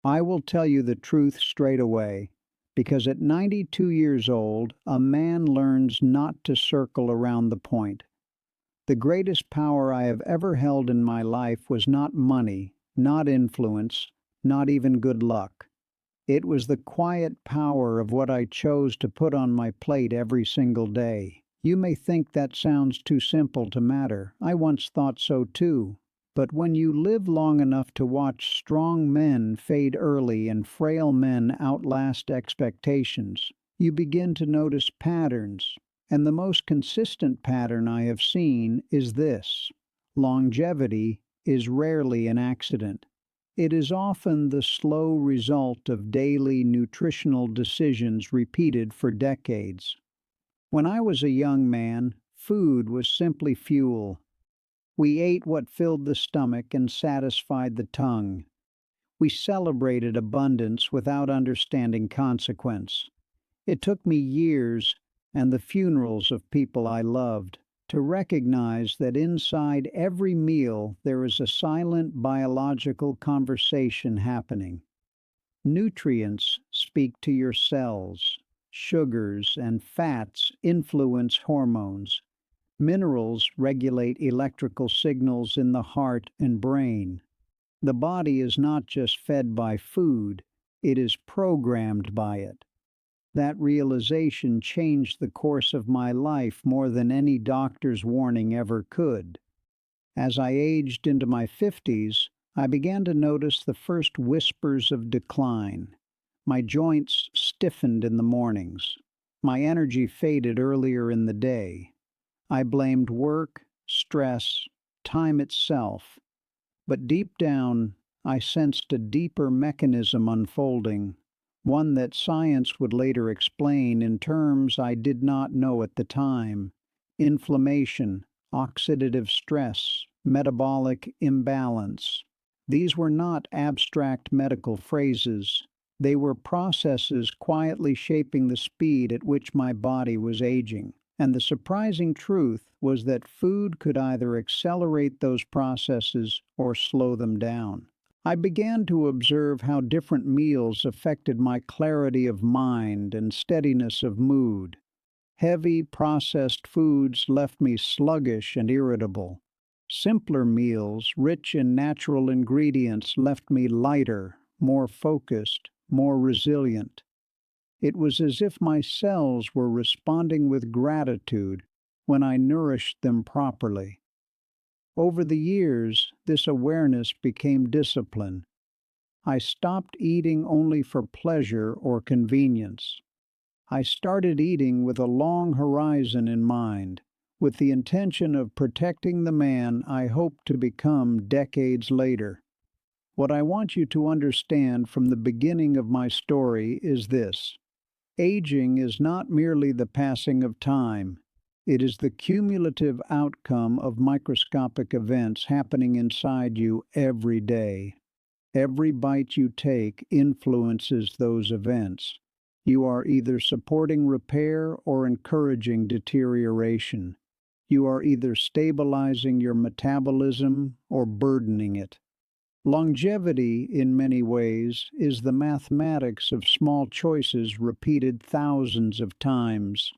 I will tell you the truth straight away, because at 92 years old, a man learns not to circle around the point. The greatest power I have ever held in my life was not money, not influence, not even good luck. It was the quiet power of what I chose to put on my plate every single day. You may think that sounds too simple to matter. I once thought so too. But when you live long enough to watch strong men fade early and frail men outlast expectations, you begin to notice patterns. And the most consistent pattern I have seen is this: longevity is rarely an accident. It is often the slow result of daily nutritional decisions repeated for decades. When I was a young man, food was simply fuel. We ate what filled the stomach and satisfied the tongue. We celebrated abundance without understanding consequence. It took me years and the funerals of people I loved to recognize that inside every meal there is a silent biological conversation happening. Nutrients speak to your cells. Sugars and fats influence hormones. Minerals regulate electrical signals in the heart and brain. The body is not just fed by food, it is programmed by it. That realization changed the course of my life more than any doctor's warning ever could. As I aged into my 50s, I began to notice the first whispers of decline. My joints stiffened in the mornings. My energy faded earlier in the day. I blamed work, stress, time itself. But deep down, I sensed a deeper mechanism unfolding, one that science would later explain in terms I did not know at the time: inflammation, oxidative stress, metabolic imbalance. These were not abstract medical phrases. They were processes quietly shaping the speed at which my body was aging. And the surprising truth was that food could either accelerate those processes or slow them down. I began to observe how different meals affected my clarity of mind and steadiness of mood. Heavy, processed foods left me sluggish and irritable. Simpler meals, rich in natural ingredients, left me lighter, more focused, more resilient. It was as if my cells were responding with gratitude when I nourished them properly. Over the years, this awareness became discipline. I stopped eating only for pleasure or convenience. I started eating with a long horizon in mind, with the intention of protecting the man I hoped to become decades later. What I want you to understand from the beginning of my story is this: aging is not merely the passing of time. It is the cumulative outcome of microscopic events happening inside you every day. Every bite you take influences those events. You are either supporting repair or encouraging deterioration. You are either stabilizing your metabolism or burdening it. Longevity, in many ways, is the mathematics of small choices repeated thousands of times.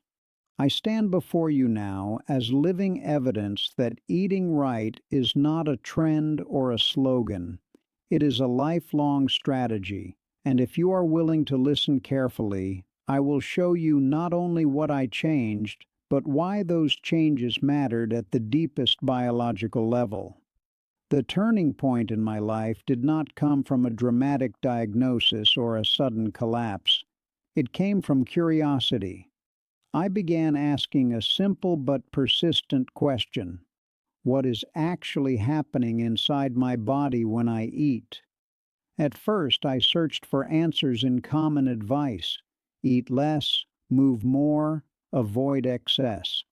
I stand before you now as living evidence that eating right is not a trend or a slogan. It is a lifelong strategy, and if you are willing to listen carefully, I will show you not only what I changed, but why those changes mattered at the deepest biological level. The turning point in my life did not come from a dramatic diagnosis or a sudden collapse. It came from curiosity. I began asking a simple but persistent question: what is actually happening inside my body when I eat? At first, I searched for answers in common advice: eat less, move more, avoid excess.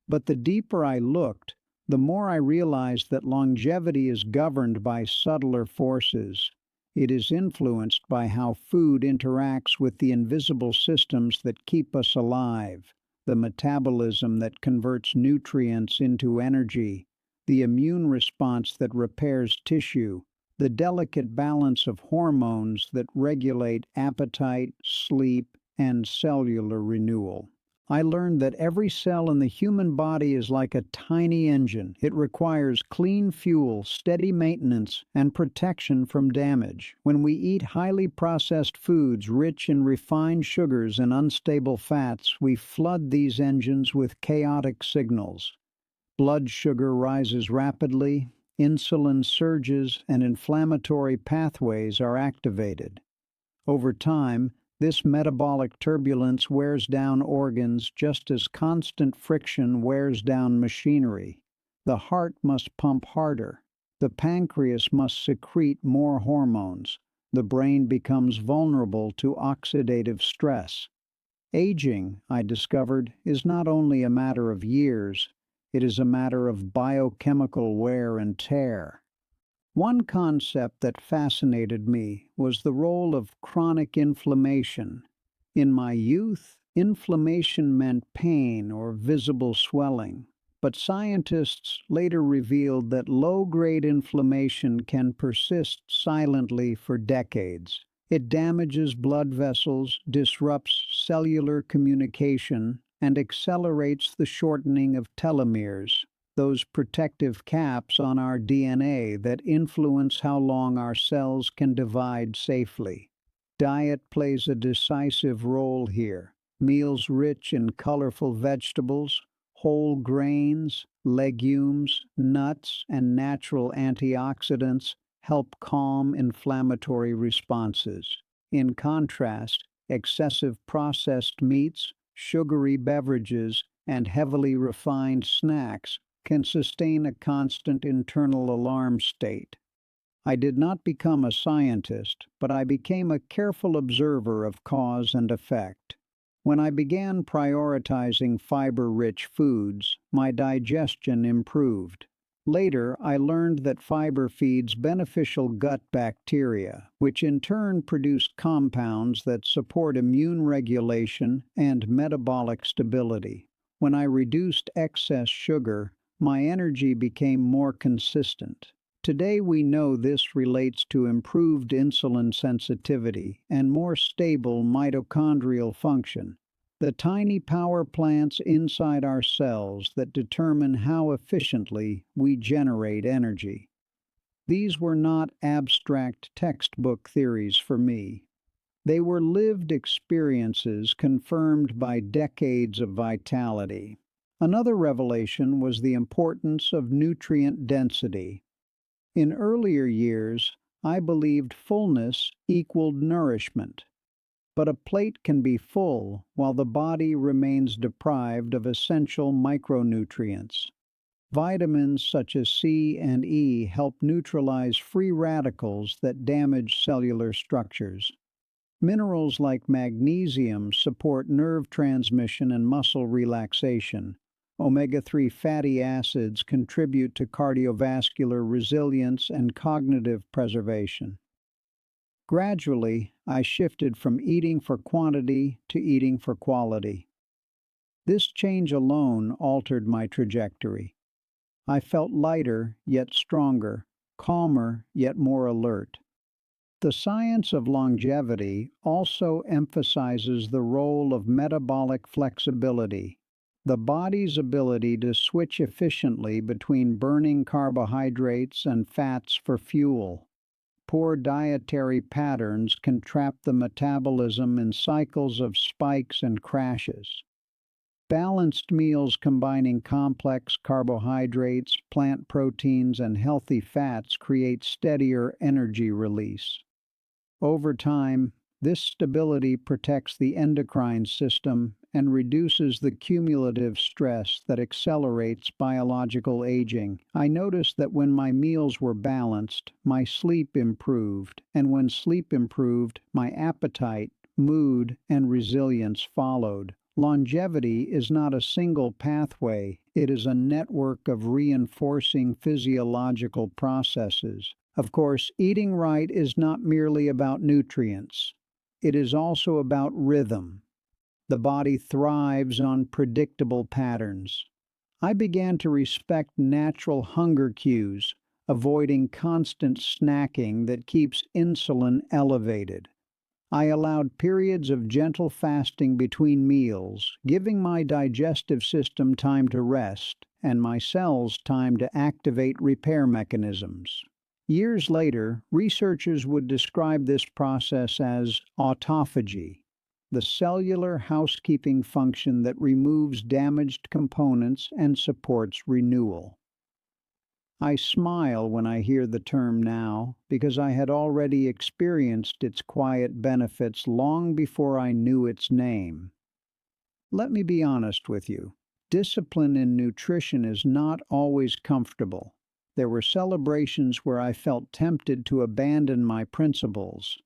But the deeper I looked, the more I realized that longevity is governed by subtler forces. It is influenced by how food interacts with the invisible systems that keep us alive: the metabolism that converts nutrients into energy, the immune response that repairs tissue, the delicate balance of hormones that regulate appetite, sleep, and cellular renewal. I learned that every cell in the human body is like a tiny engine. It requires clean fuel, steady maintenance, and protection from damage. When we eat highly processed foods rich in refined sugars and unstable fats, we flood these engines with chaotic signals. Blood sugar rises rapidly, insulin surges, and inflammatory pathways are activated. Over time, this metabolic turbulence wears down organs just as constant friction wears down machinery. The heart must pump harder. The pancreas must secrete more hormones. The brain becomes vulnerable to oxidative stress. Aging, I discovered, is not only a matter of years, it is a matter of biochemical wear and tear. One concept that fascinated me was the role of chronic inflammation. In my youth, inflammation meant pain or visible swelling, but scientists later revealed that low-grade inflammation can persist silently for decades. It damages blood vessels, disrupts cellular communication, and accelerates the shortening of telomeres, those protective caps on our DNA that influence how long our cells can divide safely. Diet plays a decisive role here. Meals rich in colorful vegetables, whole grains, legumes, nuts, and natural antioxidants help calm inflammatory responses. In contrast, excessive processed meats, sugary beverages, and heavily refined snacks can sustain a constant internal alarm state. I did not become a scientist, but I became a careful observer of cause and effect. When I began prioritizing fiber-rich foods, my digestion improved. Later, I learned that fiber feeds beneficial gut bacteria, which in turn produce compounds that support immune regulation and metabolic stability. When I reduced excess sugar, my energy became more consistent. Today we know this relates to improved insulin sensitivity and more stable mitochondrial function, the tiny power plants inside our cells that determine how efficiently we generate energy. These were not abstract textbook theories for me. They were lived experiences confirmed by decades of vitality. Another revelation was the importance of nutrient density. In earlier years, I believed fullness equaled nourishment. But a plate can be full while the body remains deprived of essential micronutrients. Vitamins such as C and E help neutralize free radicals that damage cellular structures. Minerals like magnesium support nerve transmission and muscle relaxation. Omega-3 fatty acids contribute to cardiovascular resilience and cognitive preservation. Gradually, I shifted from eating for quantity to eating for quality. This change alone altered my trajectory. I felt lighter, yet stronger, calmer, yet more alert. The science of longevity also emphasizes the role of metabolic flexibility, the body's ability to switch efficiently between burning carbohydrates and fats for fuel. Poor dietary patterns can trap the metabolism in cycles of spikes and crashes. Balanced meals combining complex carbohydrates, plant proteins, and healthy fats create steadier energy release. Over time, this stability protects the endocrine system and reduces the cumulative stress that accelerates biological aging. I noticed that when my meals were balanced, my sleep improved, and when sleep improved, my appetite, mood, and resilience followed. Longevity is not a single pathway, it is a network of reinforcing physiological processes. Of course, eating right is not merely about nutrients. It is also about rhythm. The body thrives on predictable patterns. I began to respect natural hunger cues, avoiding constant snacking that keeps insulin elevated. I allowed periods of gentle fasting between meals, giving my digestive system time to rest and my cells time to activate repair mechanisms. Years later, researchers would describe this process as autophagy, the cellular housekeeping function that removes damaged components and supports renewal. I smile when I hear the term now because I had already experienced its quiet benefits long before I knew its name. Let me be honest with you. Discipline in nutrition is not always comfortable. There were celebrations where I felt tempted to abandon my principles.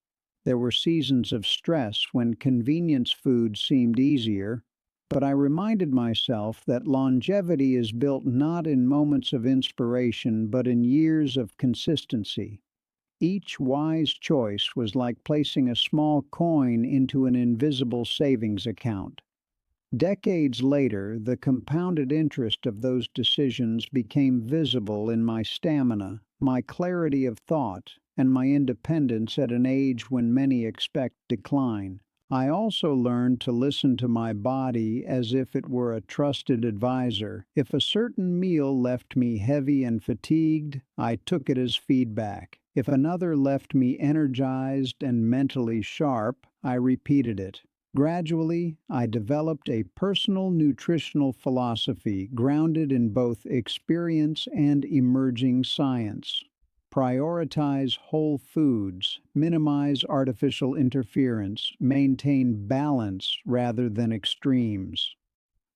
There were seasons of stress when convenience food seemed easier, but I reminded myself that longevity is built not in moments of inspiration but in years of consistency. Each wise choice was like placing a small coin into an invisible savings account. Decades later, the compounded interest of those decisions became visible in my stamina, my clarity of thought, and my independence at an age when many expect decline. I also learned to listen to my body as if it were a trusted advisor. If a certain meal left me heavy and fatigued, I took it as feedback. If another left me energized and mentally sharp, I repeated it. Gradually, I developed a personal nutritional philosophy grounded in both experience and emerging science. Prioritize whole foods, minimize artificial interference, maintain balance rather than extremes.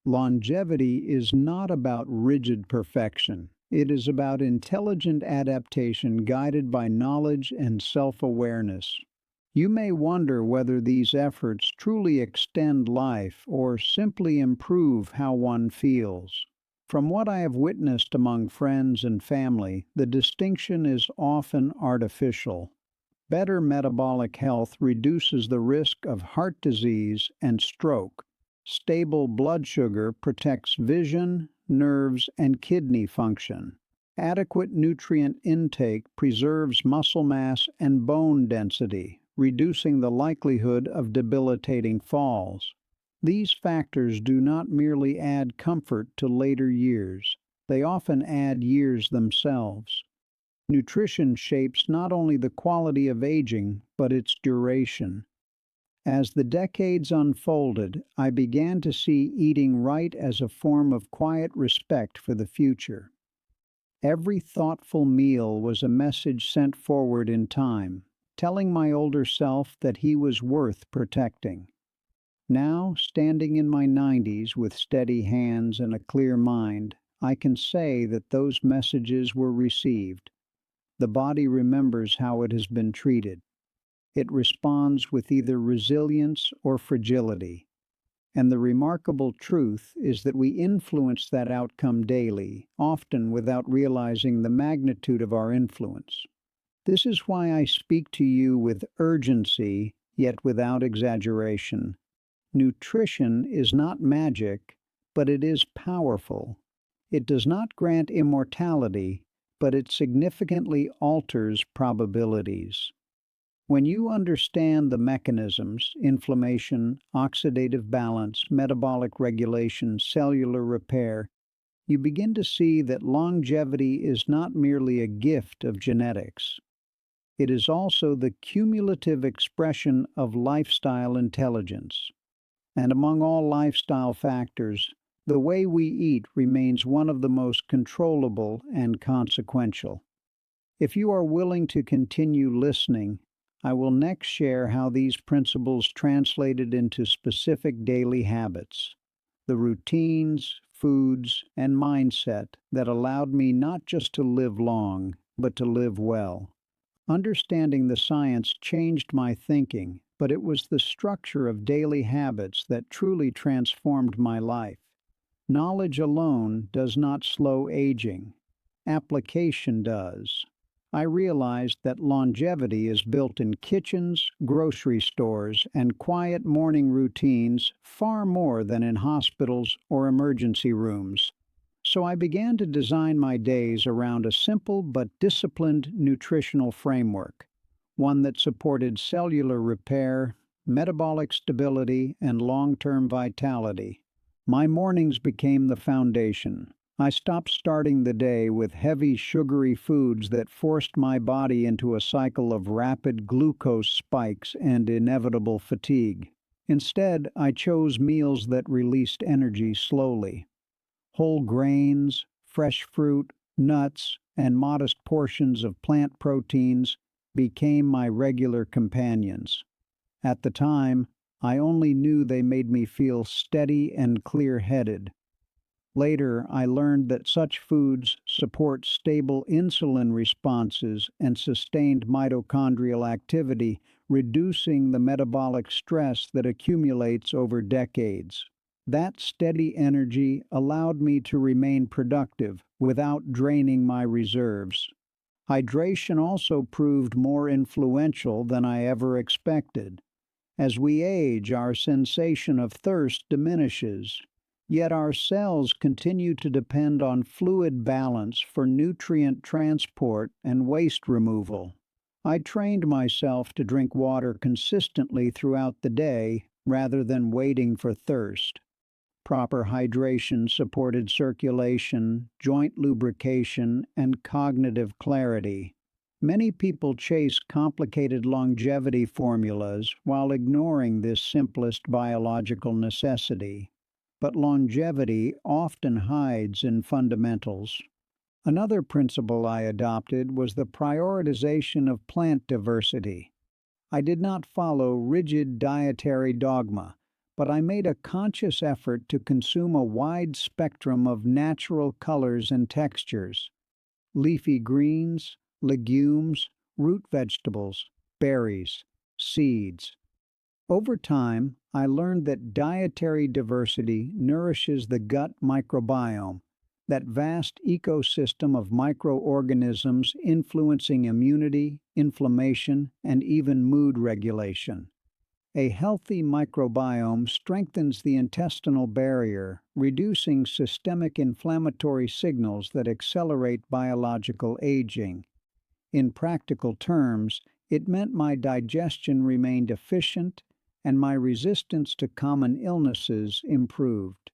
Longevity is not about rigid perfection. It is about intelligent adaptation guided by knowledge and self-awareness. You may wonder whether these efforts truly extend life or simply improve how one feels. From what I have witnessed among friends and family, the distinction is often artificial. Better metabolic health reduces the risk of heart disease and stroke. Stable blood sugar protects vision, nerves, and kidney function. Adequate nutrient intake preserves muscle mass and bone density, reducing the likelihood of debilitating falls. These factors do not merely add comfort to later years, they often add years themselves. Nutrition shapes not only the quality of aging, but its duration. As the decades unfolded, I began to see eating right as a form of quiet respect for the future. Every thoughtful meal was a message sent forward in time, telling my older self that he was worth protecting. Now, standing in my 90s with steady hands and a clear mind, I can say that those messages were received. The body remembers how it has been treated. It responds with either resilience or fragility. And the remarkable truth is that we influence that outcome daily, often without realizing the magnitude of our influence. This is why I speak to you with urgency, yet without exaggeration. Nutrition is not magic, but it is powerful. It does not grant immortality, but it significantly alters probabilities. When you understand the mechanisms, inflammation, oxidative balance, metabolic regulation, cellular repair, you begin to see that longevity is not merely a gift of genetics. It is also the cumulative expression of lifestyle intelligence. And among all lifestyle factors, the way we eat remains one of the most controllable and consequential. If you are willing to continue listening, I will next share how these principles translated into specific daily habits, the routines, foods, and mindset that allowed me not just to live long, but to live well. Understanding the science changed my thinking, but it was the structure of daily habits that truly transformed my life. Knowledge alone does not slow aging. Application does. I realized that longevity is built in kitchens, grocery stores, and quiet morning routines far more than in hospitals or emergency rooms. So I began to design my days around a simple but disciplined nutritional framework, one that supported cellular repair, metabolic stability, and long-term vitality. My mornings became the foundation. I stopped starting the day with heavy, sugary foods that forced my body into a cycle of rapid glucose spikes and inevitable fatigue. Instead, I chose meals that released energy slowly. Whole grains, fresh fruit, nuts, and modest portions of plant proteins became my regular companions. At the time, I only knew they made me feel steady and clear-headed. Later, I learned that such foods support stable insulin responses and sustained mitochondrial activity, reducing the metabolic stress that accumulates over decades. That steady energy allowed me to remain productive without draining my reserves. Hydration also proved more influential than I ever expected. As we age, our sensation of thirst diminishes, yet our cells continue to depend on fluid balance for nutrient transport and waste removal. I trained myself to drink water consistently throughout the day rather than waiting for thirst. Proper hydration supported circulation, joint lubrication, and cognitive clarity. Many people chase complicated longevity formulas while ignoring this simplest biological necessity. But longevity often hides in fundamentals. Another principle I adopted was the prioritization of plant diversity. I did not follow rigid dietary dogma, but I made a conscious effort to consume a wide spectrum of natural colors and textures: leafy greens, legumes, root vegetables, berries, seeds. Over time, I learned that dietary diversity nourishes the gut microbiome, that vast ecosystem of microorganisms influencing immunity, inflammation, and even mood regulation. A healthy microbiome strengthens the intestinal barrier, reducing systemic inflammatory signals that accelerate biological aging. In practical terms, it meant my digestion remained efficient and my resistance to common illnesses improved.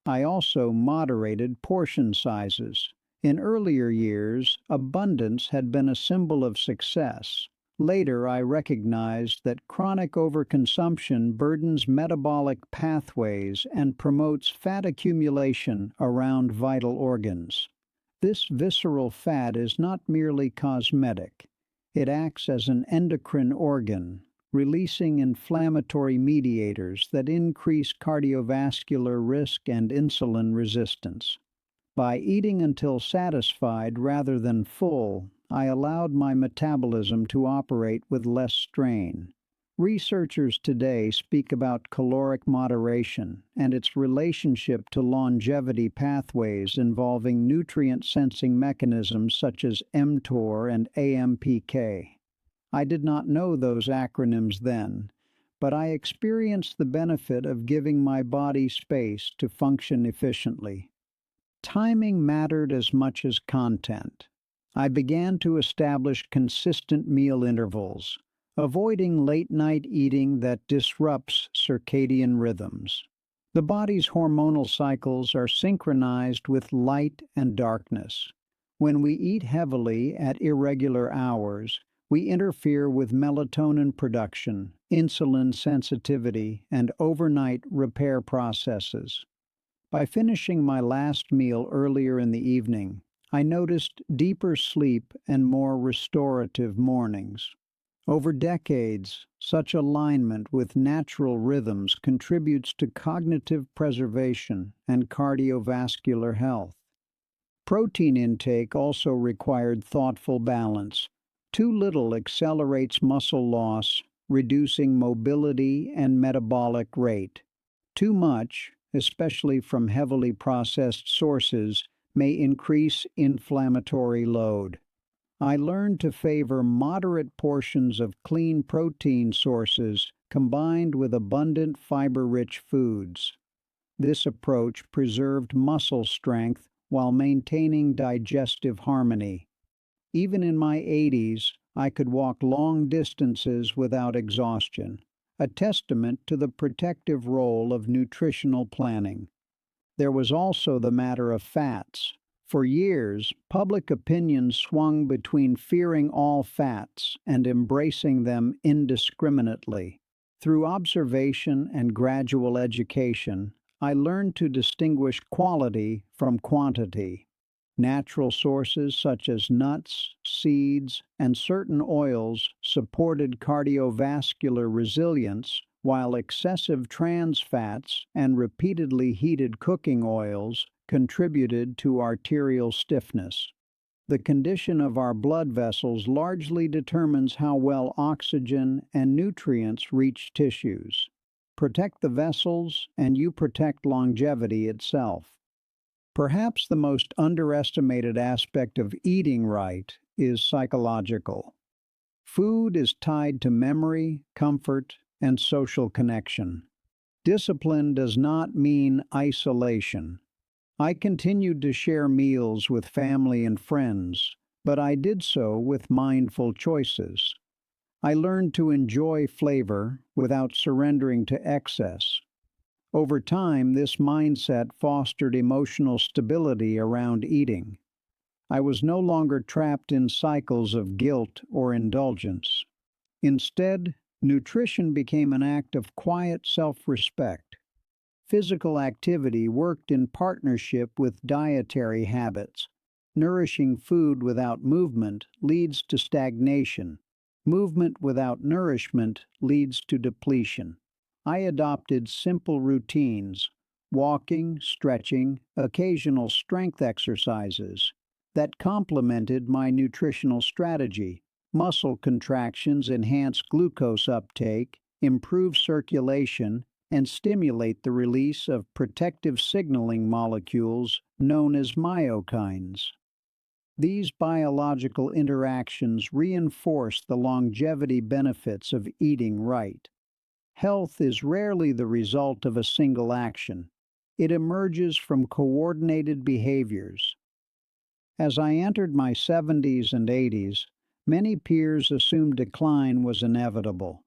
I also moderated portion sizes. In earlier years, abundance had been a symbol of success. Later, I recognized that chronic overconsumption burdens metabolic pathways and promotes fat accumulation around vital organs. This visceral fat is not merely cosmetic. It acts as an endocrine organ, releasing inflammatory mediators that increase cardiovascular risk and insulin resistance. By eating until satisfied rather than full, I allowed my metabolism to operate with less strain. Researchers today speak about caloric moderation and its relationship to longevity pathways involving nutrient-sensing mechanisms such as mTOR and AMPK. I did not know those acronyms then, but I experienced the benefit of giving my body space to function efficiently. Timing mattered as much as content. I began to establish consistent meal intervals, avoiding late-night eating that disrupts circadian rhythms. The body's hormonal cycles are synchronized with light and darkness. When we eat heavily at irregular hours, we interfere with melatonin production, insulin sensitivity, and overnight repair processes. By finishing my last meal earlier in the evening, I noticed deeper sleep and more restorative mornings. Over decades, such alignment with natural rhythms contributes to cognitive preservation and cardiovascular health. Protein intake also required thoughtful balance. Too little accelerates muscle loss, reducing mobility and metabolic rate. Too much, especially from heavily processed sources, may increase inflammatory load. I learned to favor moderate portions of clean protein sources combined with abundant fiber-rich foods. This approach preserved muscle strength while maintaining digestive harmony. Even in my 80s, I could walk long distances without exhaustion, a testament to the protective role of nutritional planning. There was also the matter of fats. For years, public opinion swung between fearing all fats and embracing them indiscriminately. Through observation and gradual education, I learned to distinguish quality from quantity. Natural sources such as nuts, seeds, and certain oils supported cardiovascular resilience, while excessive trans fats and repeatedly heated cooking oils contributed to arterial stiffness. The condition of our blood vessels largely determines how well oxygen and nutrients reach tissues. Protect the vessels, and you protect longevity itself. Perhaps the most underestimated aspect of eating right is psychological. Food is tied to memory, comfort, and social connection. Discipline does not mean isolation. I continued to share meals with family and friends, but I did so with mindful choices. I learned to enjoy flavor without surrendering to excess. Over time, this mindset fostered emotional stability around eating. I was no longer trapped in cycles of guilt or indulgence. Instead, nutrition became an act of quiet self-respect. Physical activity worked in partnership with dietary habits. Nourishing food without movement leads to stagnation. Movement without nourishment leads to depletion. I adopted simple routines, walking, stretching, occasional strength exercises, that complemented my nutritional strategy. Muscle contractions enhance glucose uptake, improve circulation, and stimulate the release of protective signaling molecules known as myokines. These biological interactions reinforce the longevity benefits of eating right. Health is rarely the result of a single action. It emerges from coordinated behaviors. As I entered my 70s and 80s, many peers assumed decline was inevitable.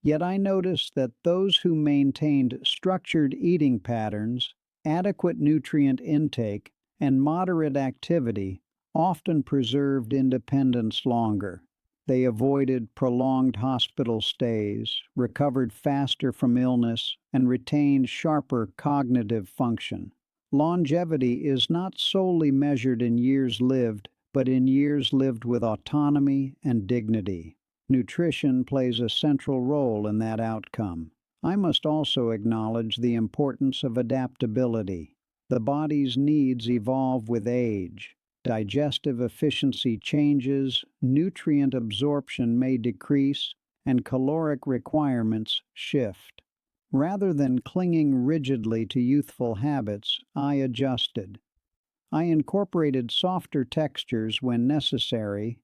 Yet I noticed that those who maintained structured eating patterns, adequate nutrient intake, and moderate activity often preserved independence longer. They avoided prolonged hospital stays, recovered faster from illness, and retained sharper cognitive function. Longevity is not solely measured in years lived, but in years lived with autonomy and dignity. Nutrition plays a central role in that outcome. I must also acknowledge the importance of adaptability. The body's needs evolve with age. Digestive efficiency changes, nutrient absorption may decrease, and caloric requirements shift. Rather than clinging rigidly to youthful habits, I adjusted. I incorporated softer textures when necessary,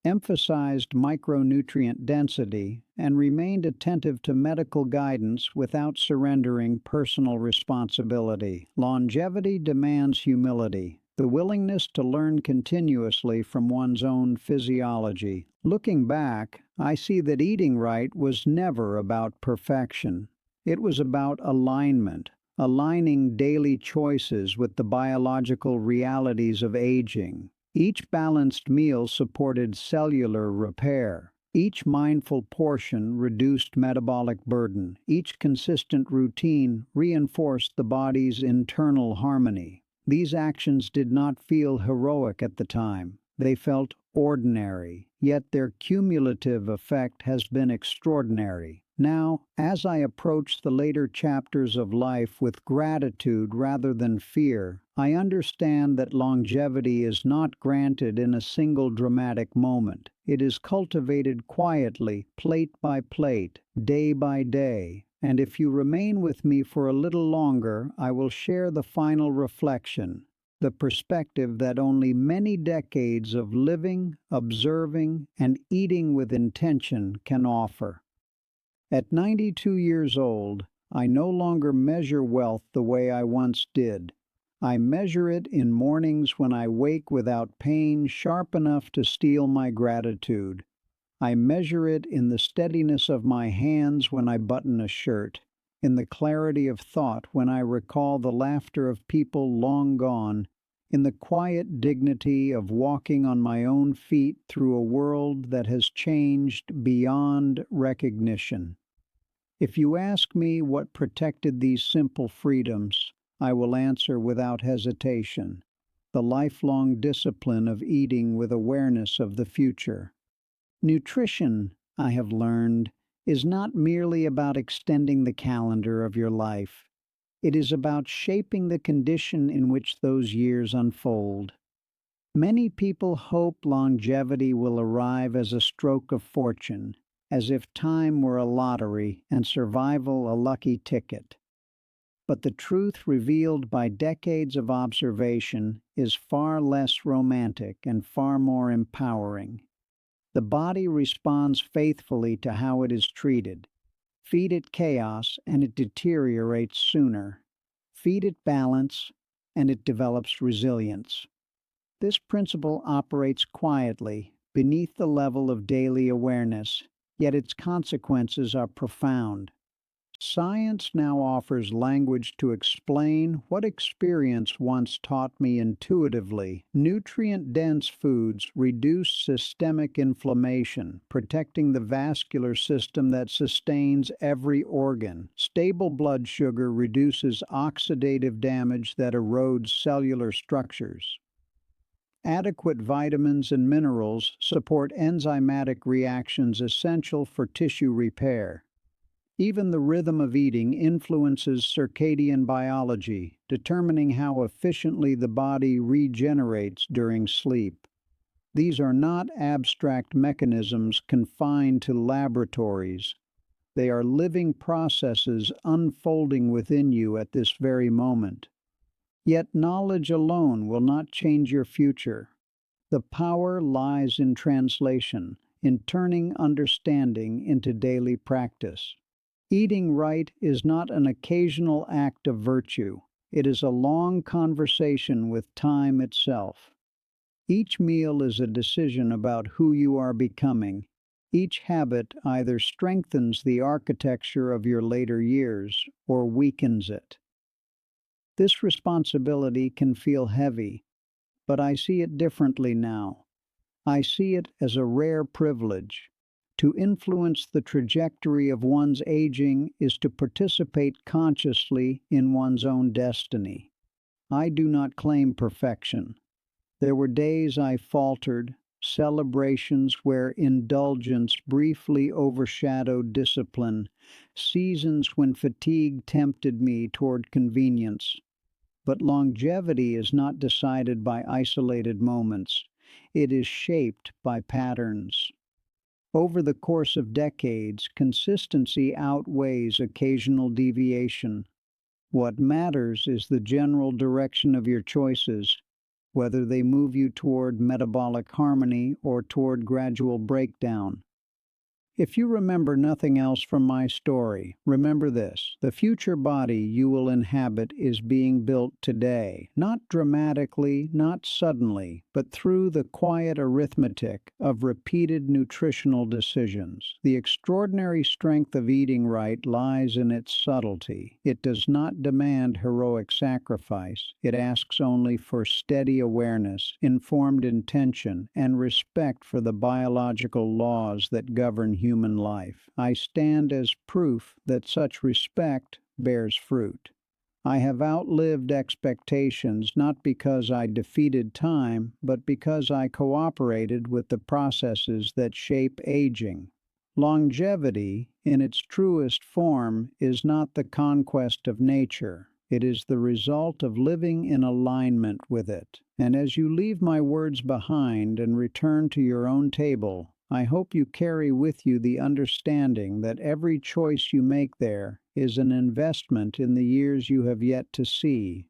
emphasized micronutrient density, and remained attentive to medical guidance without surrendering personal responsibility. Longevity demands humility, the willingness to learn continuously from one's own physiology. Looking back, I see that eating right was never about perfection. It was about alignment, aligning daily choices with the biological realities of aging. Each balanced meal supported cellular repair. Each mindful portion reduced metabolic burden. Each consistent routine reinforced the body's internal harmony. These actions did not feel heroic at the time. They felt ordinary, yet their cumulative effect has been extraordinary. Now, as I approach the later chapters of life with gratitude rather than fear, I understand that longevity is not granted in a single dramatic moment. It is cultivated quietly, plate by plate, day by day. And if you remain with me for a little longer, I will share the final reflection, the perspective that only many decades of living, observing, and eating with intention can offer. At 92 years old, I no longer measure wealth the way I once did. I measure it in mornings when I wake without pain sharp enough to steal my gratitude. I measure it in the steadiness of my hands when I button a shirt, in the clarity of thought when I recall the laughter of people long gone, in the quiet dignity of walking on my own feet through a world that has changed beyond recognition. If you ask me what protected these simple freedoms, I will answer without hesitation: the lifelong discipline of eating with awareness of the future. Nutrition, I have learned, is not merely about extending the calendar of your life. It is about shaping the condition in which those years unfold. Many people hope longevity will arrive as a stroke of fortune, as if time were a lottery and survival a lucky ticket. But the truth revealed by decades of observation is far less romantic and far more empowering. The body responds faithfully to how it is treated. Feed it chaos, and it deteriorates sooner. Feed it balance, and it develops resilience. This principle operates quietly, beneath the level of daily awareness, yet its consequences are profound. Science now offers language to explain what experience once taught me intuitively. Nutrient-dense foods reduce systemic inflammation, protecting the vascular system that sustains every organ. Stable blood sugar reduces oxidative damage that erodes cellular structures. Adequate vitamins and minerals support enzymatic reactions essential for tissue repair. Even the rhythm of eating influences circadian biology, determining how efficiently the body regenerates during sleep. These are not abstract mechanisms confined to laboratories. They are living processes unfolding within you at this very moment. Yet knowledge alone will not change your future. The power lies in translation, in turning understanding into daily practice. Eating right is not an occasional act of virtue. It is a long conversation with time itself. Each meal is a decision about who you are becoming. Each habit either strengthens the architecture of your later years or weakens it. This responsibility can feel heavy, but I see it differently now. I see it as a rare privilege. To influence the trajectory of one's aging is to participate consciously in one's own destiny. I do not claim perfection. There were days I faltered, celebrations where indulgence briefly overshadowed discipline, seasons when fatigue tempted me toward convenience. But longevity is not decided by isolated moments. It is shaped by patterns. Over the course of decades, consistency outweighs occasional deviation. What matters is the general direction of your choices, whether they move you toward metabolic harmony or toward gradual breakdown. If you remember nothing else from my story, remember this: the future body you will inhabit is being built today, not dramatically, not suddenly, but through the quiet arithmetic of repeated nutritional decisions. The extraordinary strength of eating right lies in its subtlety. It does not demand heroic sacrifice. It asks only for steady awareness, informed intention, and respect for the biological laws that govern human life. I stand as proof that such respect bears fruit. I have outlived expectations not because I defeated time, but because I cooperated with the processes that shape aging. Longevity, in its truest form, is not the conquest of nature. It is the result of living in alignment with it. And as you leave my words behind and return to your own table, I hope you carry with you the understanding that every choice you make there is an investment in the years you have yet to see.